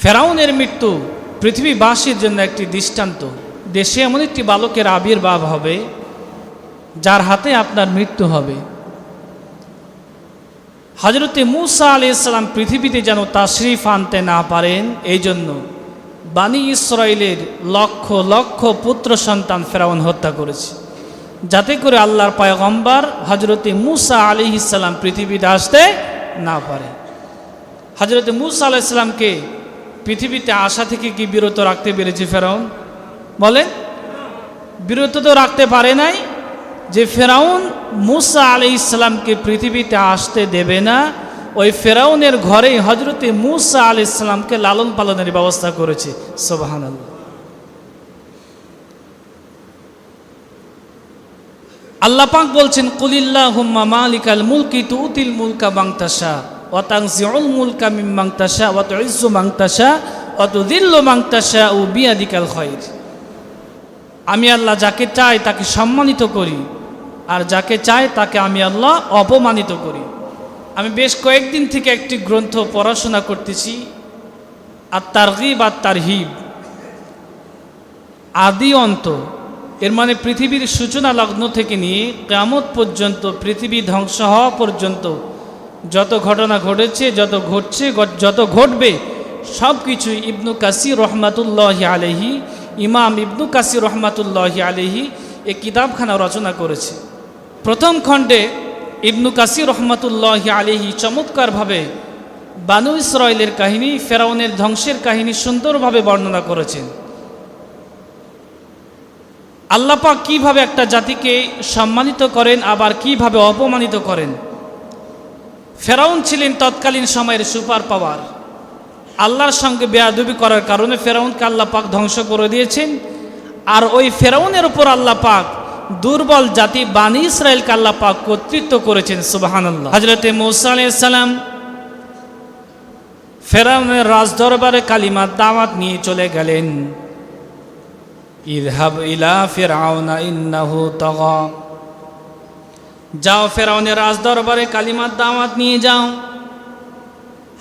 ফেরাউনের মৃত্যু পৃথিবীবাসীর জন্য একটি দৃষ্টান্ত। দেশে এমন একটি বালকের আবির্ভাব হবে যার হাতে আপনার মৃত্যু হবে। হযরতে মূসা আলাইহিস সালাম পৃথিবীতে যেন তাশরিফ আনতে না পারেন, এই জন্য বানি ইসরাইলের লক্ষ লক্ষ পুত্র সন্তান ফেরাউন হত্যা করেছে, যাতে করে আল্লাহর পয়গম্বর হযরতে মূসা আলাইহিস সালাম পৃথিবীতে আসতে না পারে। হযরতে মূসা আলাইহিস সালামকে পৃথিবীতে আসা থেকে কি বিরত রাখতে পেরেছে ফেরাউন? বলেন, বিরত তো রাখতে পারে নাই। যে ফেরাউন মূসা আলাইহিস সালামকে পৃথিবীতে আসতে দেবে না, ওই ফেরাউনের ঘরেই হযরতে মূসা আলাইহিস সালামকে লালন পালনের ব্যবস্থা করেছে। সুবহানাল্লাহ। আল্লাহ পাক বলছেন, কুলিল্লাহুম্মা মালিকাল মুলকি তুতিল মুলকা মান তাশা ওয়া তানজিউল মুলকা মিম্মান তাশা ওয়া তুইজ্জু মান তাশা ওয়া তুযিল্লু মান তাশা বিয়াদিকাল খায়র। আমি আল্লাহ যাকে চাই তাকে সম্মানিত করি, আর যাকে চাই তাকে আমি আল্লাহ অপমানিত করি। আমি বেশ কয়েকদিন থেকে একটি গ্রন্থ পড়াশোনা করতেছি, আত-তারগীব আত-তারহিব, আদি অন্ত। এর মানে পৃথিবীর সূচনা লগ্ন থেকে নিয়ে কিয়ামত পর্যন্ত, পৃথিবী ধ্বংস হওয়া পর্যন্ত যত ঘটনা ঘটেছে, যত ঘটছে, যত ঘটবে, সব কিছুই ইবনু কাসির রহমাতুল্লাহি আলাইহি, ইমাম ইবনু কাসির রহমাতুল্লাহি আলাইহি এই কিতাবখানা রচনা করেছে। প্রথম খণ্ডে ইবনু কাসির রহমাতুল্লাহি আলাইহি চমৎকারভাবে বানু ইসরাইলের কাহিনী, ফেরাউনের ধ্বংসের কাহিনী সুন্দরভাবে বর্ণনা করেছেন। আল্লাহ পাক কীভাবে একটা জাতিকে সম্মানিত করেন, আবার কিভাবে অপমানিত করেন। ফেরাউন ছিলেন তৎকালীন সময়ের সুপার পাওয়ার। আল্লাহর সঙ্গে বেয়াদবি করার কারণে ফেরাউনকে আল্লাহ পাক ধ্বংস করে দিয়েছেন। আর ওই ফেরাউনের উপর আল্লাহ পাক দুর্বল জাতি বানি ইসরাইলকে আল্লাহ পাক কর্তৃত্ব করেছেন। সুবহানাল্লাহ। হযরতে মূসা আলাইহিস সালাম ফেরাউনের রাজদরবারে কালিমার দাওয়াত নিয়ে চলে গেলেন। ইযহাব ইলা ফিরআউনা ইন্নাহু তাগা, যাও ফেরাউনের রাজদরবারে কালিমার দাওয়াত নিয়ে যাও।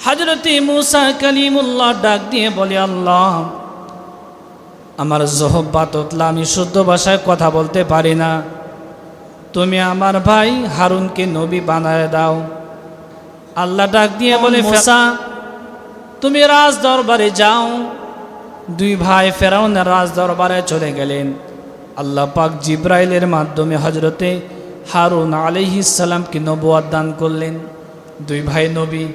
হযরতে মূসা কালিমুল্লাহ ডাক দিয়ে বলে, আল্লাহ, আমার জহব্বাত উতলা, আমি শুদ্ধ ভাষায় কথা বলতে পারি না, তুমি আমার ভাই হারুনকে নবী বানায় দাও। আল্লাহ ডাক দিয়ে বলে, মূসা, তুমি রাজ দরবারে যাও। দুই ভাই ফেরাউনের রাজ দরবারে চলে গেলেন। আল্লাহ পাক জিব্রাইলের মাধ্যমে হযরতে হারুন আলাইহিস সালামকে নবুয়ত দান করলেন। দুই ভাই নবী।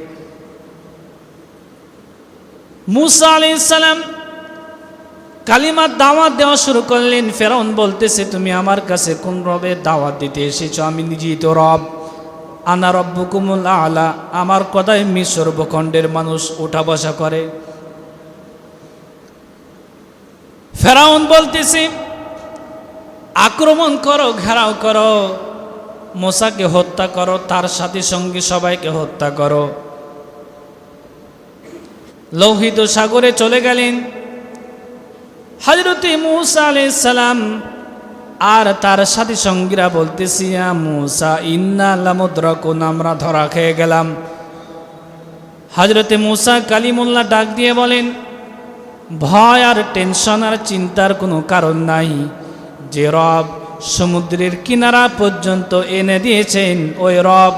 মূসা আলাইহিস সালাম কালিমার দাওয়াত দেওয়া শুরু করলেন। ফেরাউন বলতেছে, তুমি আমার কাছে কোন রবের দাওয়াত দিতে এসেছো? আমি নিজেই তো রব, আনা রব্বুকুমুল আলা। আমার কথায় মিশর ভূখণ্ডের মানুষ ওঠা বসা করে। ফেরাউন বলতেছে, আক্রমণ করো, ঘেরাও করো, মূসাকে হত্যা করো, তার সাথে সঙ্গে সবাইকে হত্যা করো। লোহিত সাগরে চলে গেলেন হযরতে মূসা আলাইহিস সালাম। আর তার সাথে সঙ্গীরা বলতেছি, ইয়া মূসা ইন্না লামুদরাকুন, আমরা ধরা খেয়ে গেলাম। হযরতে মূসা কালিমুল্লাহ ডাক দিয়ে বলেন, ভয় আর টেনশন আর চিন্তার কোনো কারণ নাই। যে রব সমুদ্রের কিনারা পর্যন্ত এনে দিয়েছেন, ওই রব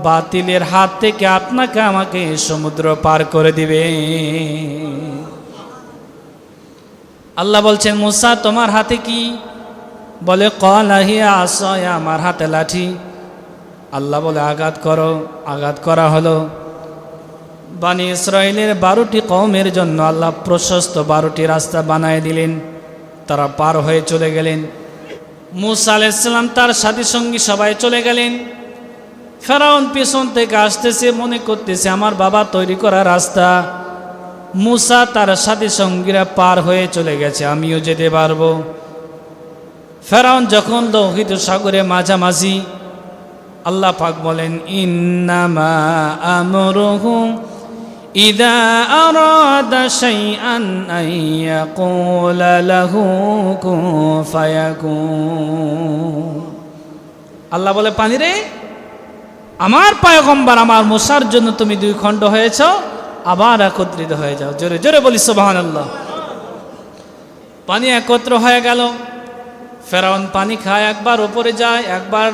বাতিলের হাত থেকে আপনাকে আমাকে সমুদ্র পার করে দিবে। আল্লাহ বলছেন, মূসা তোমার হাতে কি? বলে, ক্বালা হিয়া আসায়া, আমার হাতে লাঠি। আল্লাহ বলে, আঘাত করো। আঘাত করা হলো। বানি ইসরাইলের 12টি কওমের জন্য আল্লাহ প্রশস্ত 12টি রাস্তা বানায় দিলেন। তারা পার হয়ে চলে গেলেন। মূসা আলাইহিস সালাম তার সাথী সঙ্গী সবাই চলে গেলেন। ফেরাউন পেছন থেকে আসতেছে, মনে করতেছে আমার বাবা তৈরি করা রাস্তা। মূসা তার সাথী সঙ্গীরা পার হয়ে চলে গেছে, আমিও যেতে পারবো। ফেরাউন যখন লোহিত সাগরে মাঝামাঝি, আল্লাহ পাক বলেন, ইন্নামা আমরুহু ইযা আরাদা শাইআন আন ইয়াকুলা লাহু কুন ফায়াকুন। আল্লাহ বলে, পানি রে, আমার পয়গম্বর আমার মূসার জন্য তুমি দুই খণ্ড হয়েছ, আবার একত্রিত হয়ে যাও। জোরে জোরে বলি সুবহানাল্লাহ। পানি একত্র হয়ে গেল। ফেরাউন পানি খায়, একবার উপরে যায়, একবার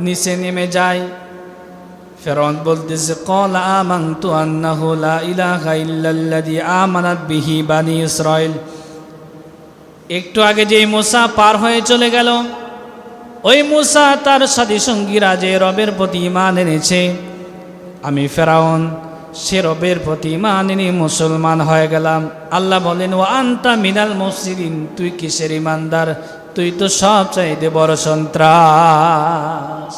নিচে নেমে যায়। ফেরাউন বলতেছে, ক্বালা আমানতু আন্নাহু লা ইলাহা ইল্লাল্লাযী আমানাত বিহি বানী ইসরাঈল। একটু আগে যে মূসা পার হয়ে চলে গেল, ওই মূসা তার সাথী সঙ্গীরা যে রবের প্রতি ঈমান এনেছে, আমি ফেরাউন সে রবের প্রতি ঈমান এনে মুসলমান হয়ে গেলাম। আল্লাহ বলেন, ওয়া আনতা মিনাল মুফসিদিন, তুই কিসের ঈমানদার? তুই তো সবচাইতে বড় সন্ত্রাস।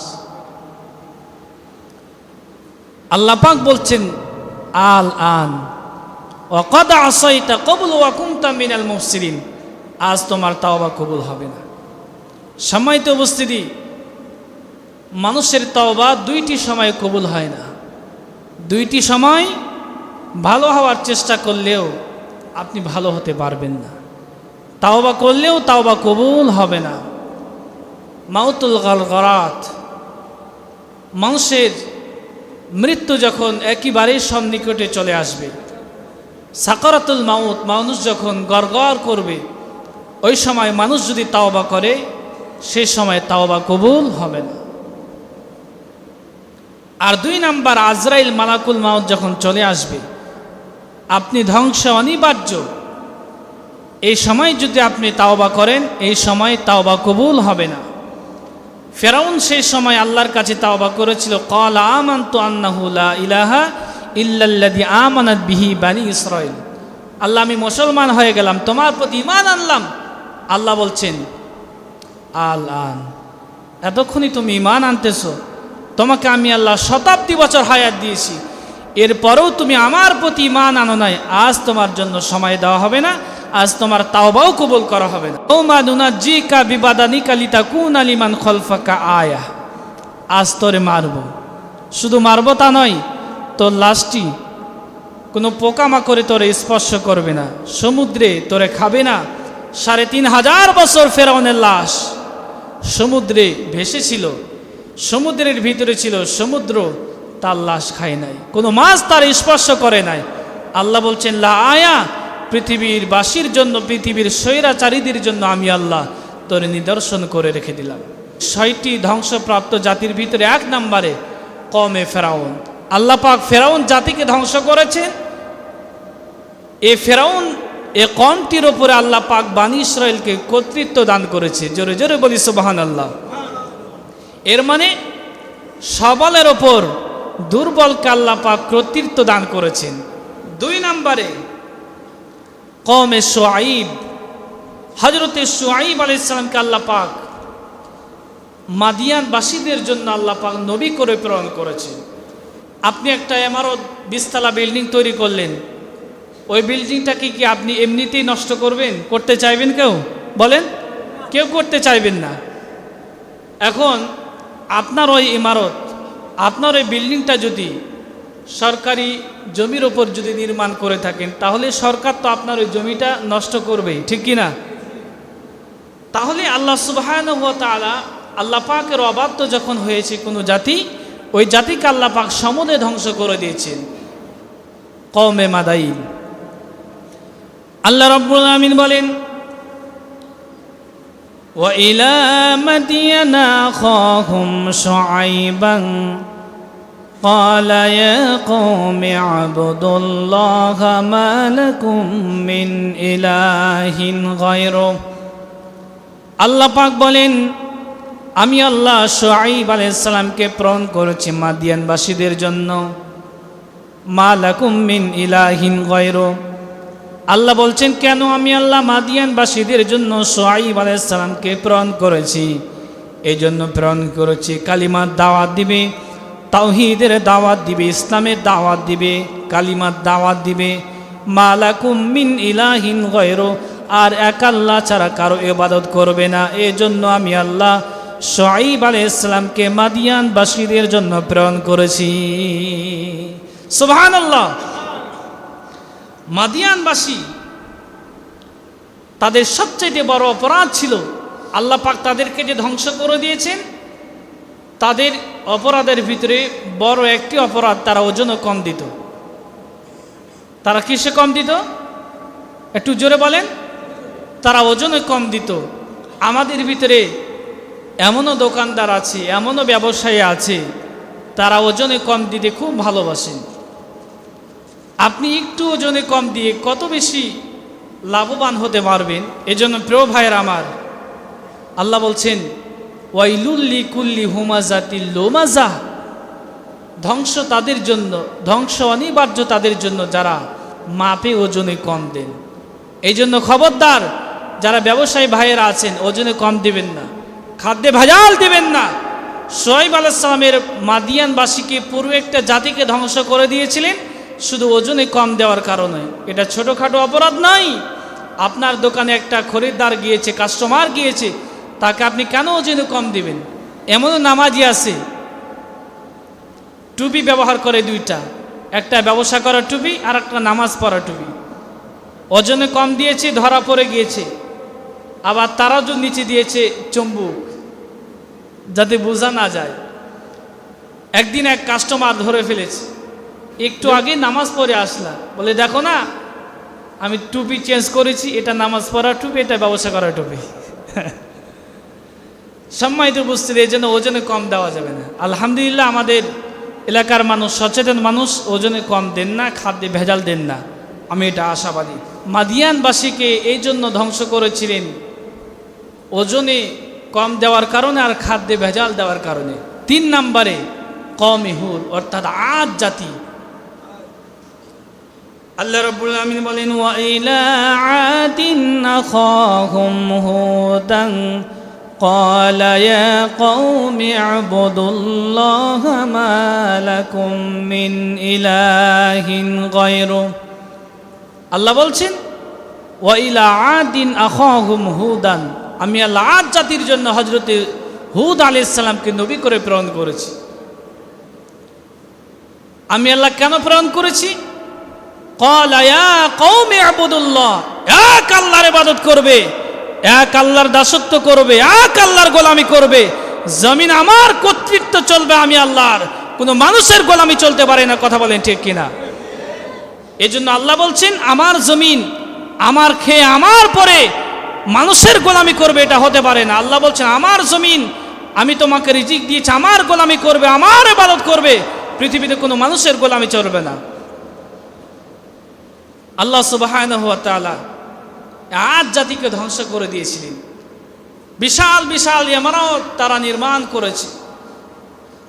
আল্লাহ পাক বলছেন, আল আন ওয়া ক্বাদ আসাইতা ক্বাবলু ওয়া কুনতা মিনাল মুফসিদিন, আজ তোমার তাওবা কবুল হবে না। সম্মানিত উপস্থিতি, মানুষের তাওবা দুইটি সময় কবুল হয় না। দুইটি সময় ভালো হওয়ার চেষ্টা করলেও আপনি ভালো হতে পারবেন না, তাওবা করলেও তাওবা কবুল হবে না। মাউতুল গালগারাত, মানুষের মৃত্যু যখন একেবারেই সন্নিকটে চলে আসবে, সাকারাতুল মাউত, মানুষ যখন গড়গড় করবে, ওই সময় মানুষ যদি তাওবা করে, সেই সময় তাওবা কবুল হবে না। আর দুই নাম্বার, আজরাইল মালাকুল মাউত যখন চলে আসবে, আপনি ধ্বংস অনিবার্য। এই সময় যদি আপনি তাওবা করেন, এই সময় তাওবা কবুল হবে না। ফেরাউন সেই সময় আল্লাহর কাছে তাওবা করেছিল, ক্বালা আমানতু আন্নাহু লা ইলাহা ইল্লাল্লাযী আমানাত বিহি বানী ইসরাঈল। আল্লাহ, আমি মুসলমান হয়ে গেলাম, তোমার প্রতি ঈমান আনলাম। আল্লাহ বলছেন, আল আন, এতক্ষণই তুমি ঈমান আনতেছো, তোমাকে আমি আল্লাহ শতাব্দী বছর হায়াত দিয়েছি, এরপরেও তুমি আমার প্রতি ঈমান আনো নাই। আজ তোমার জন্য সময় দেওয়া হবে না, আজ তোমার তাওবাও কবুল করা হবে না। ওমা নুনাজ্জিকা বিবাদানিকা লিতাকুনা লিমান খালফাকা আয়া, আজ তোরে মারব। শুধু মারব তা নয়, তোর লাশটি কোনো পোকামাকড়ে তোরে স্পর্শ করবে না, সমুদ্রে তোরে খাবে না। ৩৫০০ বছর ফেরাউনের লাশ সমুদ্রে ভেসেছিল, সমুদ্রের ভিতরে ছিল, সমুদ্র তার লাশ খায় নাই, কোনো মাছ তার স্পর্শ করে নাই। আল্লাহ বলছেন, লা আয়া, পৃথিবীর বাসীর জন্য, পৃথিবীর স্বৈরাচারীদের জন্য আমি আল্লাহ তোর নিদর্শন করে রেখে দিলাম। ৬টি ধ্বংসপ্রাপ্ত জাতির ভিতরে ১ নম্বরে কওমে ফেরাউন। আল্লাহ পাক ফেরাউন জাতিকে ধ্বংস করেছেন। এ ফেরাউন, এ কওমটির ওপরে আল্লাহ পাক বানী ইসরাঈলকে কর্তৃত্ব দান করেছে। জোরে জোরে বলি সুবহানাল্লাহ। এর মানে সবলের ওপর দুর্বলকে আল্লাহ পাক কর্তৃত্ব দান করেছেন। ২ নম্বরে কওমে শুআইব, হযরতে শুআইব আলাইহিস সালামকে আল্লাহ পাক মাদিয়ানবাসীদের জন্য আল্লাহ পাক নবী করে প্রেরণ করেছেন। আপনি একটা ইমারত ২০ তলা বিল্ডিং তৈরি করলেন, ওই বিল্ডিংটাকে কি আপনি এমনিতেই নষ্ট করবেন? করতে চাইবেন কেউ? বলেন, কেউ করতে চাইবেন না। এখন আপনার ওই ইমারত, আপনার ওই বিল্ডিংটা যদি সরকারি জমির ওপর যদি নির্মাণ করে থাকেন, তাহলে সরকার তো আপনার ওই জমিটা নষ্ট করবেই, ঠিক কি না? তাহলে আল্লাহ সুবহানাহু ওয়া তাআলা, আল্লাহ পাকের অবাধ্য যখন হয়েছে কোনো জাতি, ওই জাতিকে আল্লাহ পাক সমূলে ধ্বংস করে দিয়েছেন। কওমে মাদাইন, আল্লাহ রাব্বুল আলামিন বলেন, ওয়া ইলা মাদিয়ানা আখাহুম শুআইবান ক্বালা ইয়া কওমি আবুদুল্লাহা মা লাকুম মিন ইলাহিন গায়রুহু। আল্লাহ পাক বলেন, আমি আল্লাহ শুআইব আলাইহিস সালামকে প্রেরণ করেছি মাদিয়ানবাসীদের জন্য। মা লাকুম মিন ইলাহিন গায়রুহু। আল্লাহ বলছেন, কেন আমি আল্লাহ মাদিয়ানবাসীদের জন্য শুআইব আলাইহিস সালামকে প্রেরণ করেছি? এই জন্য প্রেরণ করেছি, কালিমার দাওয়াত দিবে, তাওহীদের দাওয়াত দিবে, ইসলামের দাওয়াত দিবে, কালিমার দাওয়াত দিবে। মা লাকুম মিন ইলাহিন গায়রুহু, আর এক আল্লাহ ছাড়া কারো ইবাদত করবে না। এই জন্য আমি আল্লাহ শুআইব আলাইহিস সালামকে মাদিয়ানবাসীদের জন্য প্রেরণ করেছি। সুবহানাল্লাহ। মাদিয়ানবাসী, তাদের সবচেয়ে বড় অপরাধ ছিল, আল্লাহ পাক তাদেরকে যে ধ্বংস করে দিয়েছেন, তাদের অপরাধের ভিতরে বড় একটি অপরাধ, তারা ওজনও কম দিত। তারা কিসে কম দিত? একটু জোরে বলেন। তারা ওজনে কম দিত। আমাদের ভিতরে এমনও দোকানদার আছে, এমনও ব্যবসায়ী আছে, তারা ওজনে কম দিতে খুব ভালোবাসেন। আপনি একটু ওজনে কম দিয়ে কত বেশি লাভবান হতে পারবেন। এজন্য প্রিয় ভাইয়ের আমার, আল্লাহ বলছেন ওয়াইলুল্লি কুল্লি হুমাজাতিল লোমাজা, ধ্বংস তাদের জন্য, ধ্বংস অনিবার্য তাদের জন্য যারা মাপে ওজনে কম দেন। এই জন্য খবরদার, যারা ব্যবসায়ী ভাইয়েরা আছেন, ওজনে কম দিবেন না, খাদ্যে ভেজাল দিবেন না। শোয়েব আলাইহিস সালামের মাদিয়ানবাসীকে পুরো একটা জাতিকে ধ্বংস করে দিয়েছিলেন শুধু ওজনে কম দেওয়ার কারণে। এটা ছোটোখাটো অপরাধ নয়। আপনার দোকানে একটা খরিদ্দার গিয়েছে, কাস্টমার গিয়েছে, তাকে আপনি কেন ওজনে কম দিবেন? এমনও নামাজি আছে টুপি ব্যবহার করে দুইটা, একটা ব্যবসা করা টুপি আর একটা নামাজ পড়া টুপি। ওজনে কম দিয়েছে, ধরা পড়ে গিয়েছে। আবার তারাজু নিচে দিয়েছে চুম্বুক, যাতে বোঝা না যায়। একদিন এক কাস্টমার ধরে ফেলেছে, একটু আগে নামাজ পড়ে আসলা, বলে দেখো না আমি টুপি চেঞ্জ করেছি, এটা নামাজ পড়া টুপি, এটা ব্যবসা করা টুপি। সম্মানিত বুঝতে, এই জন্য ওজনে কম দেওয়া যাবে না। আলহামদুলিল্লাহ আমাদের এলাকার মানুষ সচেতন মানুষ, ওজনে কম দেন না, খাদ্যে ভেজাল দেন না, আমি এটা আশাবাদী। মাদিয়ানবাসীকে এই জন্য ধ্বংস করেছিলেন ওজনে কম দেওয়ার কারণে আর খাদ্যে ভেজাল দেওয়ার কারণে। 3 নম্বরে কওমে হুদ, অর্থাৎ আদ জাতি। আল্লাহ রাব্বুল আলামিন বলেন ওয়া ইলা আদিন আখাহুম হুদান ক্বালা ইয়া কওমি ইবুদুল্লাহা মা লাকুম মিন ইলাহিন গায়রু। আল্লাহ বলছেন ওয়া ইলা আদিন আখাহুম হুদান, আমি আল্লাহ আদ জাতির জন্য হযরতে হুদ আলাইহিস সালামকে নবী করে প্রেরণ করেছি। আমি আল্লাহ কেন প্রেরণ করেছি? ক্বালা ইয়া কওমি ইবুদুল্লাহ, এক আল্লাহর ইবাদত করবে, এক আল্লাহর দাসত্ব করবে, এক আল্লাহর গোলামি করবে। জমিন আমার কর্তৃত্ব চলবে, আমি আল্লাহর, কোনো মানুষের গোলামি চলতে পারে না। কথা বলেন ঠিক কিনা? এজন্য আল্লাহ বলছেন আমার জমিন আমার খেয়ে আমার পরে মানুষের গোলামি করবে, এটা হতে পারে না। আল্লাহ বলছেন আমার জমিন, আমি তোমাকে রিজিক দিয়েছি, আমার গোলামি করবে, আমার ইবাদত করবে, পৃথিবীতে কোনো মানুষের গোলামি চলবে না। আল্লাহ সুবহানাহু ওয়া তাআলা আদ জাতিকে ধ্বংস করে দিয়েছিলেন। বিশাল বিশাল ইমারত তারা নির্মাণ করেছে।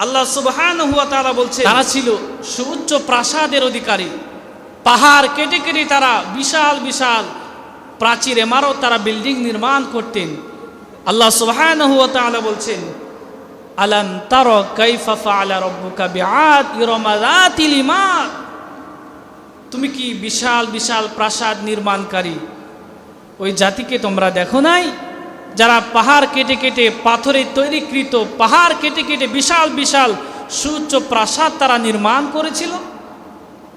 আল্লাহ সুবহানাহু ওয়া তাআলা বলছে তারা ছিল সুউচ্চ প্রাসাদের অধিকারী। পাহাড় কেটে কেটে তারা বিশাল বিশাল প্রাচীর ইমারত, তারা বিল্ডিং নির্মাণ করতেন। আল্লাহ সুবহানাহু ওয়া তাআলা বলছেন আলাম তারা কাইফা ফাআলা রাব্বুকা বিআদ ইরামা যাতিল ইমাদ, তুমি কি বিশাল বিশাল প্রাসাদ নির্মাণকারী ওই জাতিকে তোমরা দেখো নাই, যারা পাহাড় কেটে কেটে পাথরে তৈরিকৃত পাহাড় কেটে কেটে বিশাল বিশাল সুউচ্চ প্রাসাদ তারা নির্মাণ করেছিল।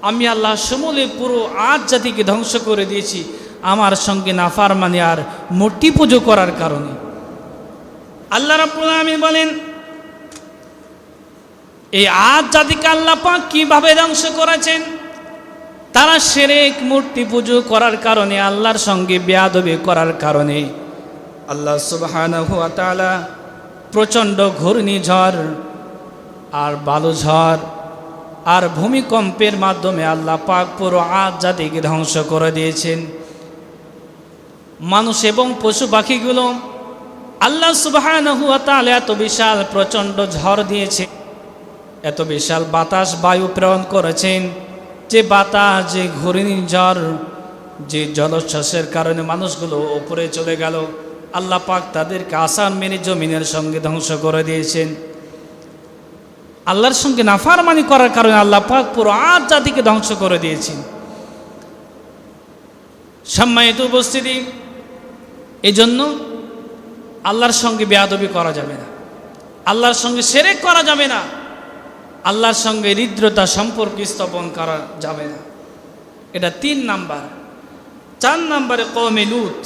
আমি আল্লাহ সমূলে পুরো আদ জাতিকে ধ্বংস করে দিয়েছি আমার সঙ্গে নাফরমানি আর মূর্তি পুজো করার কারণে। আল্লাহ রাব্বুল আলামিন বলেন এই আদ জাতিকে আল্লাহ পাক কিভাবে ধ্বংস করেছেন? তারা শিরক মূর্তি পুজো করার কারণে, আল্লাহর সঙ্গে বেয়াদবি করার কারণে আল্লাহ সুবহানাহু ওয়া তাআলা প্রচণ্ড ঘূর্ণিঝড় আর বালুঝড় আর ভূমিকম্পের মাধ্যমে আল্লাহ পাক পুরো আদ জাতিকে ধ্বংস করে দিয়েছেন। মানুষ এবং পশু পাখিগুলো আল্লাহ সুবহানাহু ওয়া তাআলা এত বিশাল প্রচণ্ড ঝড় দিয়েছে, এত বিশাল বাতাস বায়ু প্রেরণ করেছেন, যে বাতাস, যে ঘূর্ণিঝড়, যে জলোচ্ছ্বাসের কারণে মানুষগুলো উপরে চলে গেল, আল্লাহ পাক তাদেরকে আসমান মেনে জমিনের সঙ্গে ধ্বংস করে দিয়েছেন। আল্লাহর সঙ্গে নাফরমানি করার কারণে আল্লাহ পাক পুরো আদ জাতিকে ধ্বংস করে দিয়েছেন। সম্মানিত উপস্থিতি, এই জন্য আল্লাহর সঙ্গে বেয়াদবি করা যাবে না, আল্লাহর সঙ্গে শিরক করা যাবে না, আল্লাহর সঙ্গে হৃদ্রতা সম্পর্ক স্থাপন করা যাবে না। এটা 3 নাম্বার। 4 নম্বরে কওমে লূত।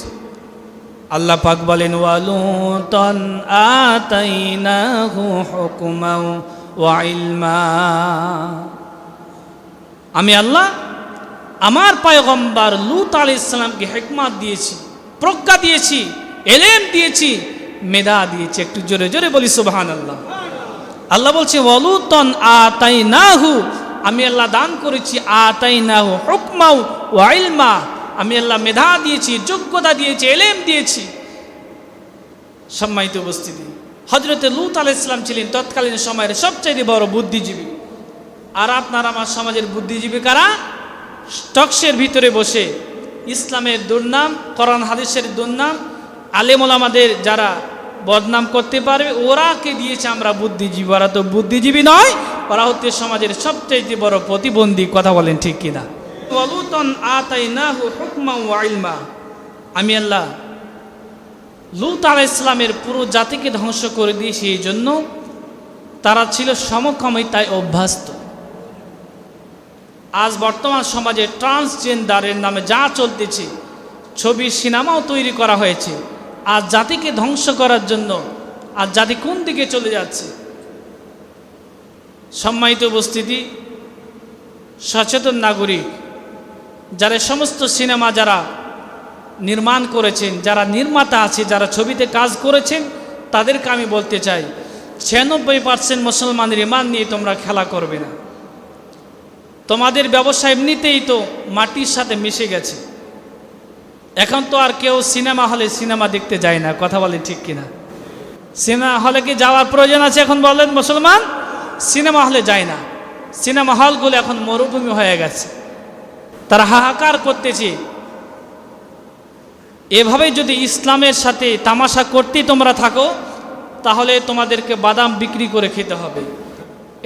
আল্লাহ পাক বলেন ওয়ালুতান আতাইনাহু হুকমান ওয়া ইলমা, আমি আল্লাহ আমার পয়গম্বর লূত আলাইহিস সালামকে হিকমত দিয়েছি, প্রজ্ঞা দিয়েছি, ইলম দিয়েছি, মেধা দিয়েছি। একটু জোরে জোরে বলি সুবহানাল্লাহ। আল্লাহ বলছে ওয়ালুতন আতাইনাহু, আমি আল্লাহ দান করেছি আতাইনাহু হুকমাও ওয়া ইলমা, আমি আল্লাহ মেধা দিয়েছি, যোগ্যতা দিয়েছি, ইলম দিয়েছি। সম্মানিত উপস্থিতি, হযরতে লূত আলাইহিস সালাম ছিলেন তৎকালীন সময়ের সবচেয়ে বড় বুদ্ধিজীবী। আর আপনার আমার সমাজের বুদ্ধিজীবী কারা? টকশের ভিতরে বসে ইসলামের দুর্নাম, কোরআন হাদিসের দুর্নাম, আলেম ওলামাদের যারা বদনাম করতে পারবে ওরাকে দিয়েছে আমরা বুদ্ধিজীবী। ওরা তো বুদ্ধিজীবী নয়, ওরা হচ্ছে সমাজের সবচেয়ে বড় প্রতিবন্ধী। কথা বলেন ঠিক কিনা? ওয়ালুতন আতাইনাহু হুকমা ওয়া ইলমা, আমি আল্লাহ লূত আলাইহিস সালামের পুরো জাতিকে ধ্বংস করে দিয়েছি। এই জন্য তারা ছিল সমকামিতায় অভ্যস্ত। আজ বর্তমান সমাজে ট্রান্সজেন্ডারের নামে যা চলতেছে, ছবি সিনেমাও তৈরি করা হয়েছে আজ জাতিকে ধ্বংস করার জন্য। আজ জাতি কোন দিকে চলে যাচ্ছে? সম্মানিত উপস্থিতি, সচেতন নাগরিক যারা সমস্ত সিনেমা যারা নির্মাণ করেছেন, যারা নির্মাতা আছে, যারা ছবিতে কাজ করেছেন, তাদেরকে আমি বলতে চাই 96% মুসলমানের ঈমান নিয়ে তোমরা খেলা করবে না। তোমাদের ব্যবসা এমনিতেই তো মাটির সাথে মিশে গেছে। এখন তো আর কেউ সিনেমা হলে সিনেমা দেখতে যায় না। কথা বলেন ঠিক কিনা? সিনেমা হলে কি যাওয়ার প্রয়োজন আছে এখন বলেন? মুসলমান সিনেমা হলে যায় না। সিনেমা হলগুলো এখন মরুভূমি হয়ে গেছে। তারা হাহাকার করতেছে। এভাবে যদি ইসলামের সাথে তামাশা করতেই তোমরা থাকো, তাহলে তোমাদেরকে বাদাম বিক্রি করে খেতে হবে।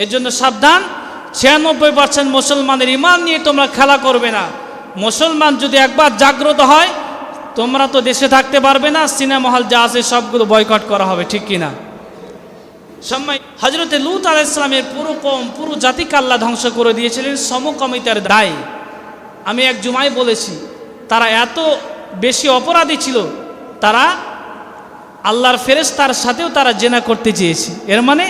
এর জন্য সাবধান। 96% মুসলমানের ঈমান নিয়ে তোমরা খেলা করবে না। মুসলমান যদি একবার জাগ্রত হয়, তোমরা তো দেশে থাকতে পারবে না। সিনেমা হল যা আছে সবগুলো বয়কট করা হবে, ঠিক কিনা? সম্মাই হযরতে লূত আলাইহিস সালামের পুরো কওম, পুরো জাতিকে আল্লাহ ধ্বংস করে দিয়েছিলেন সমকামিতার দায়। আমি এক জুমায় বলেছি, তারা এত বেশি অপরাধী ছিল, তারা আল্লাহর ফেরেশতার সাথেও তারা জেনা করতে চেয়েছে। এর মানে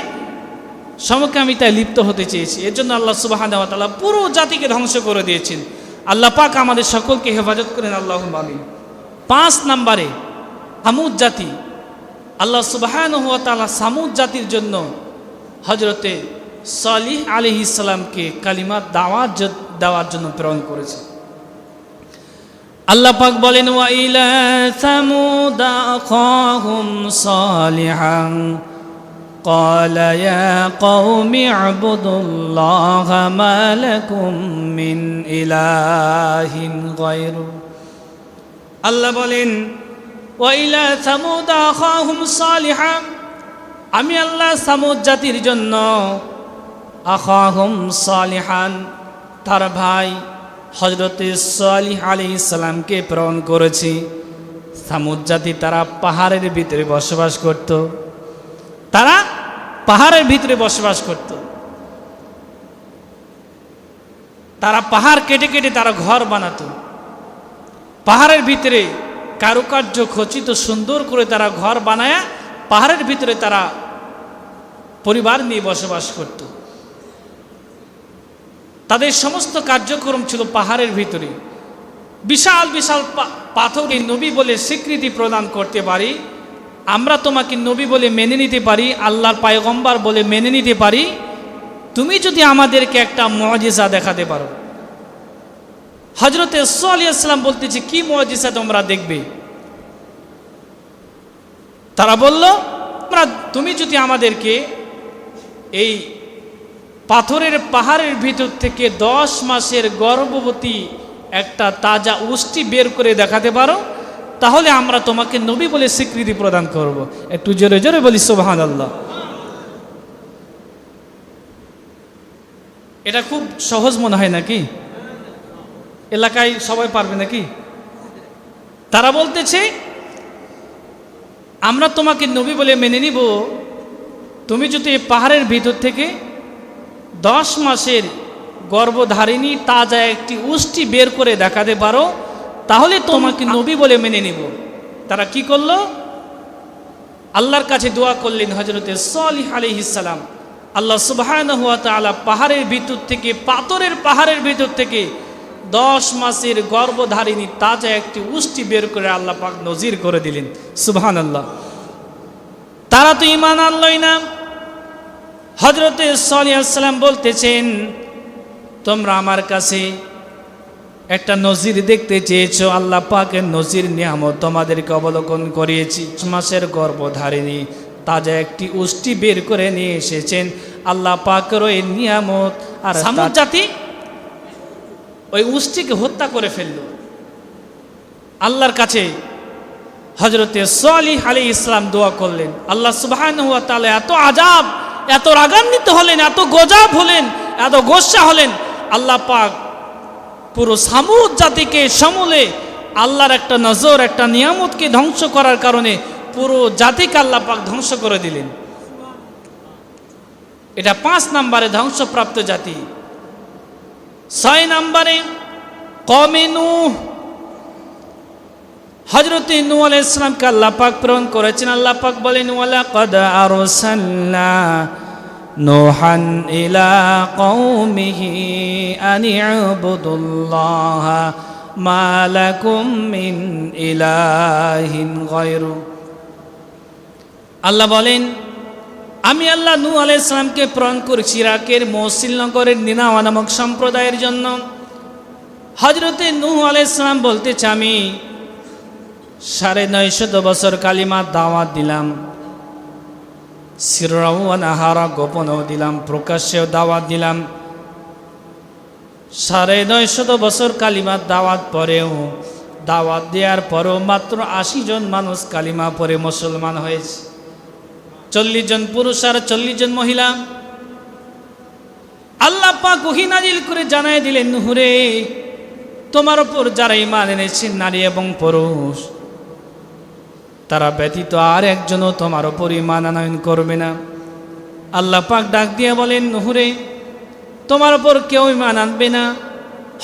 সমকামিতায় লিপ্ত হতে চেয়েছে। এর জন্য আল্লাহ সুবহানাহু ওয়া তাআলা পুরো জাতিকে ধ্বংস করে দিয়েছেন। আল্লাহ পাক আমাদের সকলকে হেফাজত করেন, আল্লাহুম্মা আমিন। 5 নম্বরে সামুদ জাতি। আল্লাহ সুবহানাহু ওয়া তাআলা সামুদ জাতির জন্য হযরতে সালিহ আলাইহিস সালামকে কালিমাত দাওয়াত দেওয়ার জন্য প্রেরণ করেছে। আল্লাহ পাক বলেন ওয়া ইলা সামুদ আখাহুম সালিহান قال يا قوم اعبدوا الله ما لكم من إله غيره। আল্লাহ বলেন ওয়া ইলা সামুদ আখাহুম সালিহান, আমি আল্লাহ সামুদ জাতির জন্য আখাহুম সালিহান তার ভাই হযরতে সালিহ আলাইহিস সালামকে প্রেরণ করেছি। সামুদ জাতি তারা পাহাড়ের ভিতরে বসবাস করত। তারা পাহাড়ের ভিতরে বসবাস করত। তারা পাহাড় কেটে কেটে তারা ঘর বানাতো। পাহাড়ের ভিতরে কারুকার্য খচিত সুন্দর করে তারা ঘর বানায়া পাহাড়ের ভিতরে তারা পরিবার নিয়ে বসবাস করত। তাদের সমস্ত কার্যক্রম ছিল পাহাড়ের ভিতরে। বিশাল বিশাল পাথরকে নবী বলে স্বীকৃতি প্রদান করতে পারি। আমরা তোমাকে নবী বলে মেনে নিতে পারি, আল্লাহর পয়গম্বর বলে মেনে নিতে পারি, তুমি যদি আমাদেরকে একটা মুআজিজা দেখাতে পারো। হযরতে সালিহ আলাইহিস সালাম বলতেছে, কি মুআজিজা তোমরা দেখবে? তারা বলল, তুমি যদি আমাদেরকে এই পাথরের পাহাড়ের ভিতর থেকে 10 মাসের গর্ভবতী একটা তাজা উষ্টি বের করে দেখাতে পারো, তাহলে আমরা তোমাকে নবী বলে স্বীকৃতি প্রদান করব। একটু জোরে জোরে বলি সুবহানাল্লাহ। এটা খুব সহজ মনে হয় নাকি? এলাকায় সবাই পারবে নাকি? তারা বলতেছে, আমরা তোমাকে নবী বলে মেনে নিব, তুমি যদি পাহাড়ের ভিতর থেকে 10 মাসের গর্ভধারিণী তাজা একটি উষ্টি বের করে দেখাতে পারো, তাহলে তোমাকে নবী বলে মেনে নিব। তারা কি করলো? আল্লাহর কাছে দোয়া করলেন হযরতে সালিহ আলাইহিস সালাম। আল্লাহ সুবহানাহু ওয়া তাআলা পাহাড়ের ভিতর থেকে, পাথরের পাহাড়ের ভিতর থেকে 10 মাসের গর্ভধারিণী তাজা একটি উষ্টি বের করে আল্লাহ পাক নজির করে দিলেন। সুবহানাল্লাহ। তারা তো ঈমান আনলই না। হযরতে সালেহ আলাইহিস সালাম বলতেছেন, তোমরা আমার কাছে একটা নজির দেখতে চেয়েছো, আল্লাহ পাকের নজির নিয়ামত তোমাদেরকে অবলোকন করিয়েছি। 6 মাসের গর্ভধারিণী তাজা একটি উষ্টি বের করে নিয়ে এসেছেন, আল্লাহ পাকের ওই নিয়ামত। আর সামুদ জাতি ওই উষ্টিকে হত্যা করে ফেলল। আল্লাহর কাছে হযরতে সালেহ আলাইহিস সালাম দোয়া করলেন, আল্লাহ সুবহানাহু ওয়া তাআলা এত আযাব, এত রাগান্বিত হলেন, এত গজব হলেন, এত গোসা হলেন, আল্লাহ পাক পুরো সামুদ জাতিকে সমূলে আল্লাহর একটা নজর, একটা নিয়ামতকে ধ্বংস করার কারণে পুরো জাতিকে আল্লাহ পাক ধ্বংস করে দিলেন। এটা 5 নম্বরে ধ্বংসপ্রাপ্ত জাতি। 6 নম্বরে কওমে নূহ। হযরতে নূহ আলাইহিস সালামকে আল্লাহ পাক প্রেরণ করেছেন। আল্লাহ পাক বলেন, ওয়ালাকাদ আরসালনা নূহান ইলা কওমিহি আন ইউবুদুল্লাহা মা লাকুম মিন ইলাহিন গায়রু। আল্লাহ বলেন, আমি আল্লাহ নূহ আলাইহিস সালামকে প্রেরণ করেছি ইরাকের মৌসিল নগরের নিনাওয়া নামক সম্প্রদায়ের জন্য। হযরতে নূহ আলাইহিস সালাম বলতেছে, আমি 950 বছর কালিমা দাওয়াত দিলাম, সিররাও ওয়া নাহারা, গোপনেও দিলাম, প্রকাশ্যেও দাওয়াত দিলাম। 950 বছর কালিমা দাওয়াত পরেও, দাওয়াত দেওয়ার পরেও মাত্র 80 জন মানুষ কালিমা পড়ে মুসলমান হয়েছে। 40 জন পুরুষ আর 40 জন মহিলা। আল্লাহ পাক ওহী নাজিল করে জানায় দিলেন, নূহ রে, তোমার উপর যারা ঈমান এনেছে নারী এবং পুরুষ, তারা ব্যতীত আর একজনও তোমার উপর ঈমান আনয়ন করবে না। আল্লাহ পাক ডাক দিয়ে বলেন, নূহ রে, তোমার উপর কেউ ঈমান আনবে না।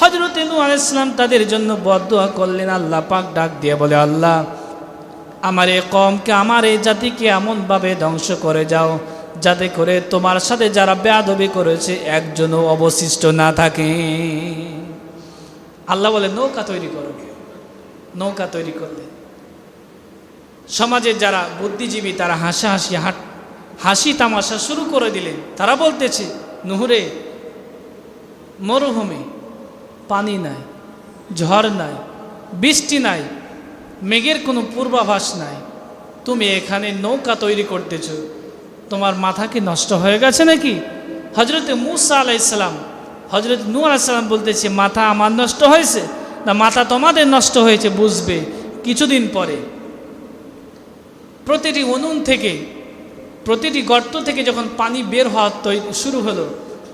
হযরতে নূহ আলাইহিস সালাম তাদের জন্য বদদুয়া করলেন। আল্লাহ পাক ডাক দিয়ে বলে, আল্লাহ, আমার এই কওমকে, আমার এই জাতিকে এমনভাবে ধ্বংস করে যাও যাতে করে তোমার সাথে যারা বেয়াদবি করেছে একজনও অবশিষ্ট না থাকে। আল্লাহ বলে, নৌকা তৈরি করো। নৌকা তৈরি করলে সমাজের যারা বুদ্ধিজীবী তারা হাসি তামাশা শুরু করে দিলেন। তারা বলতেছে, নূহ রে, মরুভূমি, পানি নাই, ঝড় নাই, বৃষ্টি নাই, মেঘের কোনো পূর্বাভাস নাই, তুমি এখানে নৌকা তৈরি করতেছ, তোমার মাথা কি নষ্ট হয়ে গেছে নাকি? হযরতে মূসা আলাইহিস সালাম, হযরত নূহ আলাইহিস সালাম বলতেছে, মাথা আমার নষ্ট হয়েছে না মাথা তোমাদের নষ্ট হয়েছে বুঝবে কিছুদিন পরে। প্রতিটি উনুন থেকে, প্রতিটি গর্ত থেকে যখন পানি বের হওয়া শুরু হলো,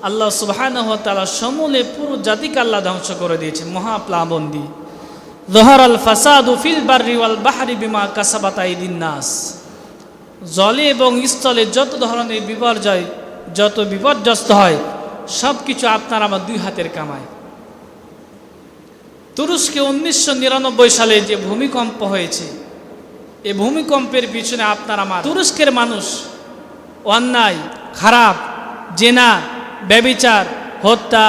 আল্লাহ সুবহানাহু ওয়া তাআলা সমূলে পুরো জাতিকে আল্লাহ ধ্বংস করে দিয়েছে মহাপ্লাবন দিয়ে। যহারাল ফাসাদু ফিল বাররি ওয়াল বাহরি বিমা কাসাবাত আইদিন নাস। জলে এবং স্থলে যত ধরনের বিপর্যয়, যত বিপর্যস্ত হয়, সব কিছু আপনার আমার 2 হাতের কামায়। তুরস্কে 1999 সালে যে ভূমিকম্প হয়েছে, এই ভূমিকম্পের পিছনে আপনার আমার তুরস্কের মানুষ অন্যায়, খারাপ, জেনা, ব্যভিচার, হত্যা,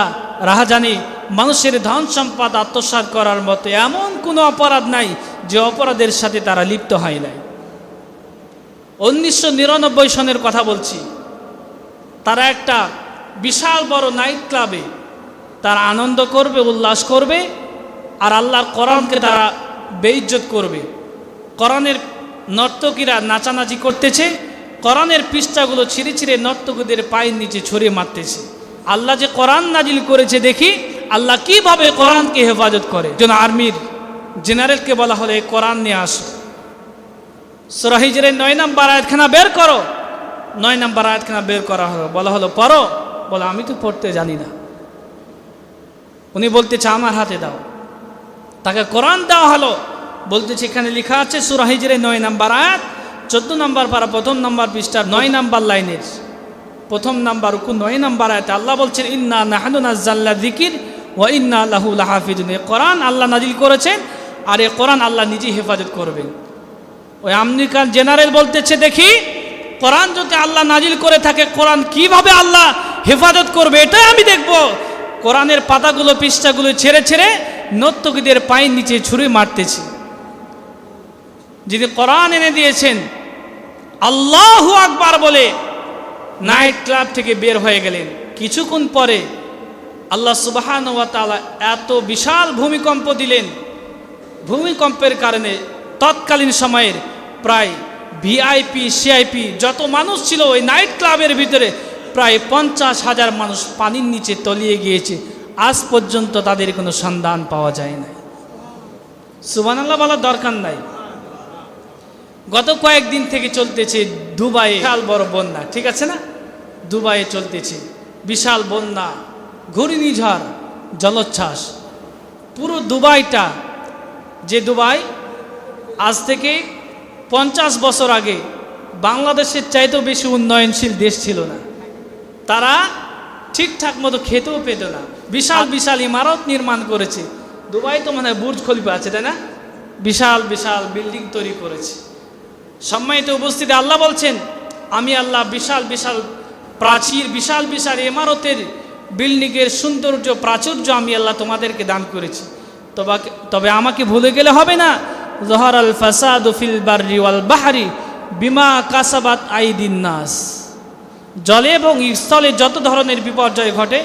রাহাজানি, মানুষের ধন সম্পদ আত্মসাৎ করার মতো এমন কোনো অপরাধ নাই যে অপরাধের সাথে তারা লিপ্ত হয় নাই। 1999 সনের কথা বলছি। তারা একটা বিশাল বড় নাইট ক্লাবে তারা আনন্দ করবে, উল্লাস করবে, আর আল্লাহর কোরআনকে তারা বেইজ্জত করবে। কোরআনের নর্তকীরা নাচানাচি করতেছে, কোরআনের পৃষ্ঠাগুলো ছিঁড়ে ছিঁড়ে নর্তকীদের পায়ের নিচে ছড়িয়ে মারতেছে। আল্লাহ যে কোরআন নাজিল করেছে দেখি আল্লাহ কিভাবে কোরআনকে হেফাজত করে। যেন আর্মির জেনারেলকে বলা হলে কোরআন নিয়ে আসো, সূরা হিজরের 9 নম্বর আয়াতখানা বের করো। 9 নম্বর আয়াতখানা বের করা হলো, বলা হলো পড়ো। বলে, আমি তো পড়তে জানি না। উনি বলতেছে, আমার হাতে দাও। তাকে কোরআন দেওয়া হলো, বলতেছে এখানে লেখা আছে সূরা হিজরের 9 নম্বর আয়াত, 14 নম্বর পারা 1ম নম্বর পৃষ্ঠার 9 নম্বর লাইনের 1ম নম্বর রুকু 9 নম্বর আয়াতে আল্লাহ বলছেন, ইন্না নাহনু নাযালনা যিকির ওয়া ইন্না লাহু লাহাফিজুন। এই কোরআন আল্লাহ নাজিল করেছেন, আর এই কোরআন আল্লাহ নিজেই হেফাজত করবেন। ওই আমেরিকান জেনারেল বলতেছে, দেখি কোরআন যদি আল্লাহ নাজিল করে থাকে, কোরআন কিভাবে আল্লাহ হেফাজত করবে, এটাই আমি দেখব। কোরআনের পাতাগুলো পৃষ্ঠাগুলো ছেড়ে ছেড়ে নর্তকীদের পায়ের নিচে ছুরি মারতেছে। যিনি কোরআন এনে দিয়েছেন আল্লাহু আকবার বলে নাইট ক্লাব থেকে বের হয়ে গেলেন। কিছুক্ষণ পরে আল্লাহ সুবহানাহু ওয়া তাআলা এত বিশাল ভূমিকম্প দিলেন, ভূমিকম্পের কারণে তৎকালীন সময়ের প্রায় ভিআইপি সিআইপি যত মানুষ ছিল ওই নাইট ক্লাবের ভিতরে প্রায় 50,000 মানুষ পানির নিচে তলিয়ে গিয়েছে। আজ পর্যন্ত তাদের কোনো সন্ধান পাওয়া যায় না। সুবহানাল্লাহ বলার দরকার নাই। গত কয়েকদিন থেকে চলতেছে দুবাইয়ে বিশাল বড় বন্যা, ঠিক আছে না? দুবাইয়ে চলতেছে বিশাল বন্যা, ঘূর্ণিঝড়, জলোচ্ছ্বাস। পুরো দুবাইটা, যে দুবাই আজ থেকে 50 বছর আগে বাংলাদেশের চাইতেও বেশি উন্নয়নশীল দেশ ছিল না, তারা ঠিকঠাক মতো খেতেও পেত না। বিশাল বিশাল ইমারত নির্মাণ করেছে। দুবাই তো মানে বুর্জ খলিফা আছে, তাই না? বিশাল বিশাল বিল্ডিং তৈরি করেছে। সম্মানিত উপস্থিতি, আল্লাহ বলছেন আমি আল্লাহ বিশাল বিশাল প্রাচীর, বিশাল বিশাল ইমারতের বিল্ডিংয়ের সৌন্দর্য প্রাচুর্য আমি আল্লাহ তোমাদেরকে দান করেছি। তবে আমাকে ভুলে গেলে হবে না। যহরাল ফাসাদু ফিল বাররি ওয়াল বাহরি বিমা কাসাবাত আইদিন নাস। জলে এবং স্থলে যত ধরনের বিপর্যয় ঘটে,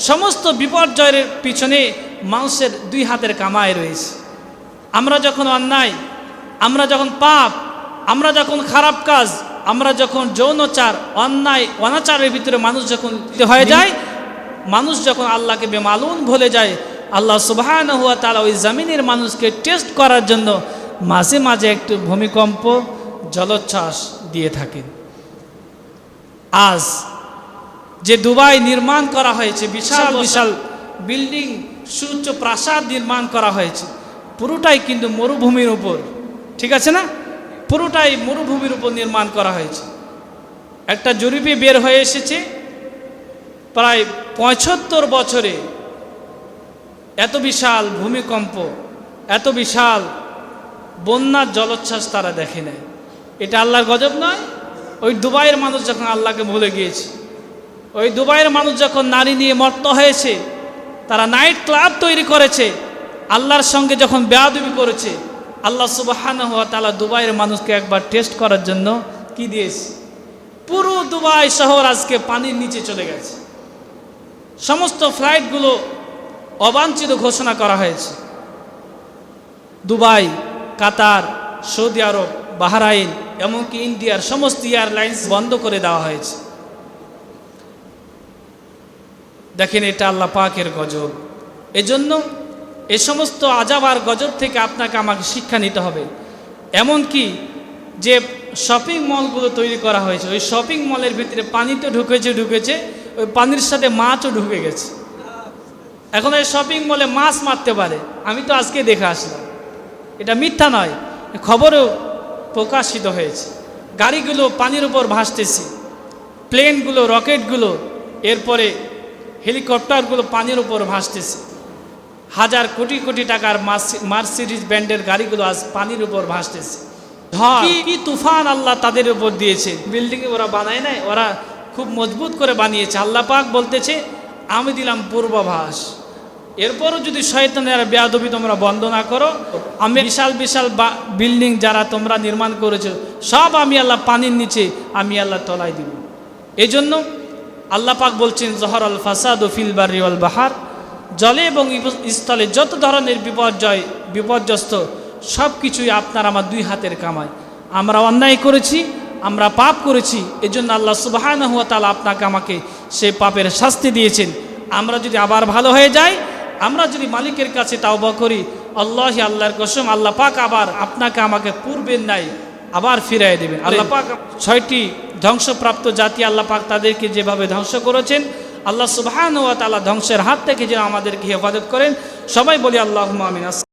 সমস্ত বিপর্যয়ের পিছনে মানুষের দুই হাতের কামাই রয়েছে। আমরা যখন অন্যায়, আমরা যখন পাপ, আমরা যখন খারাপ কাজ, আমরা যখন যৌনচার, অন্যায় অনাচারের ভিতরে মানুষ যখন হয়ে যায়, মানুষ যখন আল্লাহকে বেমালুম ভুলে যায়, আল্লাহ সুবহানাহু ওয়া তাআলা ওই জমিনের মানুষকে টেস্ট করার জন্য মাঝে মাঝে একটু ভূমিকম্প, জলোচ্ছ্বাস দিয়ে থাকেন। আজ যে দুবাই নির্মাণ করা হয়েছে, বিশাল বিশাল বিল্ডিং, সুউচ্চ প্রাসাদ নির্মাণ করা হয়েছে, পুরোটাই কিন্তু মরুভূমির উপর, ঠিক আছে না? পুরোটাই মরুভূমির উপর নির্মাণ করা হয়েছে। একটা জরিপে বের হয়ে এসেছে প্রায় 75 বছরে এত বিশাল ভূমিকম্প, এত বিশাল বন্যার জলোচ্ছ্বাস তারা দেখে নেয়। এটা আল্লাহর গজব নয়? ওই দুবাইয়ের মানুষ যখন আল্লাহকে ভুলে গিয়েছে, ওই দুবাইয়ের মানুষ যখন নারী নিয়ে মত্ত হয়েছে, তারা নাইট ক্লাব তৈরি করেছে, আল্লাহর সঙ্গে যখন বেয়াদবি করেছে, আল্লাহ সুবহানাহু ওয়া তাআলা দুবাইয়ের মানুষকে একবার টেস্ট করার জন্য কি দিয়েছে? পুরো দুবাই শহর আজকে পানির নিচে চলে গেছে। সমস্ত ফ্লাইটগুলো অবাঞ্ছিত ঘোষণা করা হয়েছে। দুবাই, কাতার, সৌদি আরব, বাহরাইন, এমনকি ইন্ডিয়ার সমস্ত এয়ারলাইন্স বন্ধ করে দেওয়া হয়েছে। দেখেন, এটা আল্লাহ পাকের গজব। এজন্য এ সমস্ত আযাব আর গজব থেকে আপনাকে আমাকে শিক্ষা নিতে হবে। এমনকি যে শপিং মলগুলো তৈরি করা হয়েছে, ওই শপিং মলের ভিতরে পানি তো ঢুকেছে, ওই পানির সাথে মাছও ঢুকে গেছে। এখন এই শপিং মলে মাছ মারতে পারে, আমি তো আজকে দেখে আসলাম, এটা মিথ্যা নয়, খবরেও প্রকাশিত হয়েছে। গাড়িগুলো পানির উপর ভাসতেছে, প্লেনগুলো, রকেটগুলো, এরপরে হেলিকপ্টারগুলো পানির উপর ভাসতেছে। হাজার কোটি কোটি টাকার মার্সিডিজ ব্র্যান্ডের গাড়িগুলো আজ পানির উপর ভাসতেছে। কি তুফান আল্লাহ তাদের উপর দিয়েছে। বিল্ডিং ওরা বানায় নাই, ওরা খুব মজবুত করে বানিয়েছে। আল্লাহ পাক বলতেছে আমি দিলাম পূর্বাভাস। এরপরও যদি শয়তানের বেয়াদবি তোমরা বন্ধ না করো, আমি বিশাল বিশাল বিল্ডিং যারা তোমরা নির্মাণ করেছো সব আমি আল্লাহ পানির নিচে আমি আল্লাহ তলায় দিব। এই জন্য আল্লাহ পাক বলছেন যহরাল ফাসাদু ফিল বাররি ওয়াল বাহর, জলে এবং স্থলে যত ধরনের বিপর্যস্ত সব কিছুই আপনার আমার দুই হাতের কামাই। আমরা অন্যায় করেছি, আমরা পাপ করেছি, এজন্য আল্লাহ সুবহানাহু ওয়া তাআলা আপনাকে আমাকে সেই পাপের শাস্তি দিয়েছেন। আমরা যদি আবার ভালো হয়ে যাই, আমরা যদি মালিকের কাছে তাওবা করি, আল্লাহর কসম, আল্লাহ পাক আবার আপনাকে আমাকে পূর্বের নাই আবার ফিরিয়ে দেবেন। আল্লাহ পাক 6টি ধ্বংসপ্রাপ্ত জাতি আল্লাহ পাক তাদেরকে যেভাবে ধ্বংস করেছেন, আল্লাহ সুবহানাহু ওয়া তাআলা ধ্বংসের হাত থেকে যেন আমাদেরকে হেফাজত করেন। সবাই বলি আল্লাহুম্মা আমিন।